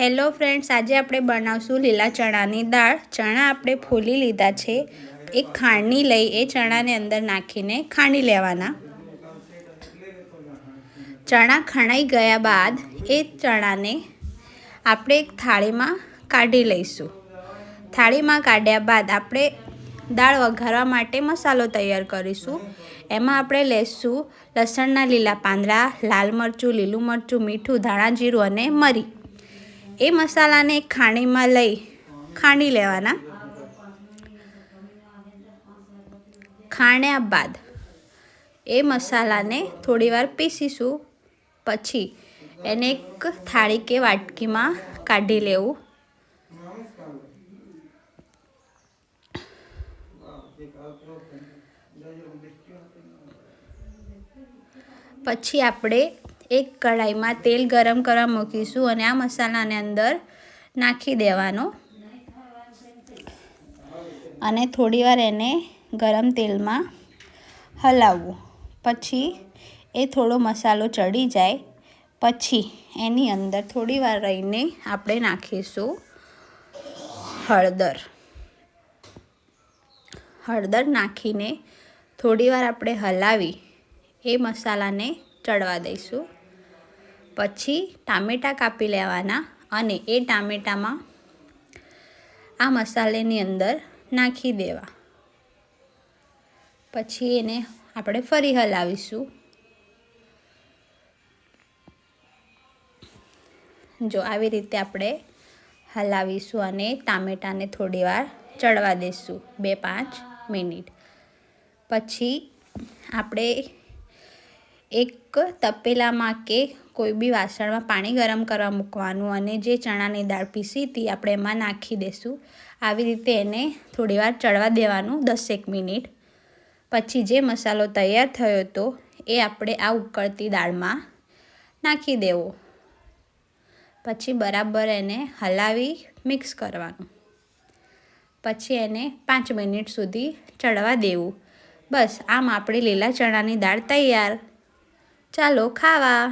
Hello friends, આજે આપણે બનાવશું લીલા ચણાની દાળ. ચણા આપણે ફોલી લીધા છે. એક ખાંડની લઈ એ ચણાને અંદર નાખીને ખાંડી લેવાના. ચણા ખણાઈ ગયા બાદ એ ચણાને આપણે એક થાળીમાં કાઢી લઈશું. થાળીમાં કાઢ્યા બાદ આપણે દાળ વઘારવા માટે મસાલો તૈયાર કરીશું. એમાં આપણે લઈશું લસણના લીલા પાંદડા, લાલ મરચું, લીલું મરચું, મીઠું, ધાણા જીરું અને મરી. એ મસાલાને ખાંડીમાં લઈ ખાંડી લેવાના. ખાંડ્યા બાદ એ મસાલાને થોડીવાર પીસીશું. પછી એને એક થાળી કે વાટકીમાં કાઢી લેવું. પછી આપણે એક કઢાઈમાં તેલ ગરમ કરવા મૂકીશું અને આ મસાલાને અંદર નાખી દેવાનો અને થોડીવાર એને ગરમ તેલમાં હલાવવું. પછી એ થોડો મસાલો ચડી જાય પછી એની અંદર થોડીવાર રહીને આપણે નાખીશું હળદર નાખીને થોડીવાર આપણે હલાવી એ મસાલાને ચડવા દઈશું. પછી ટામેટાં કાપી લેવાના અને એ ટામેટામાં આ મસાલાની અંદર નાખી દેવા. પછી એને આપણે ફરી હલાવીશું. જો આવી રીતે આપણે હલાવીશું અને ટામેટાને થોડીવાર ચડવા દઈશું 2-5 મિનિટ. પછી આપણે એક તપેલામાં કે કોઈ બી વાસણમાં પાણી ગરમ કરવા મૂકવાનું અને જે ચણાની દાળ પીસી હતી આપણે એમાં નાખી દઈશું. આવી રીતે એને થોડીવાર ચડવા દેવાનું 10 મિનિટ. પછી જે મસાલો તૈયાર થયો હતો એ આપણે આ ઉકળતી દાળમાં નાખી દેવો. પછી બરાબર એને હલાવી મિક્સ કરવાનું. પછી એને 5 મિનિટ સુધી ચડવા દેવું. બસ, આમ આપણી લીલા ચણાની દાળ તૈયાર. ચાલો ખાવા.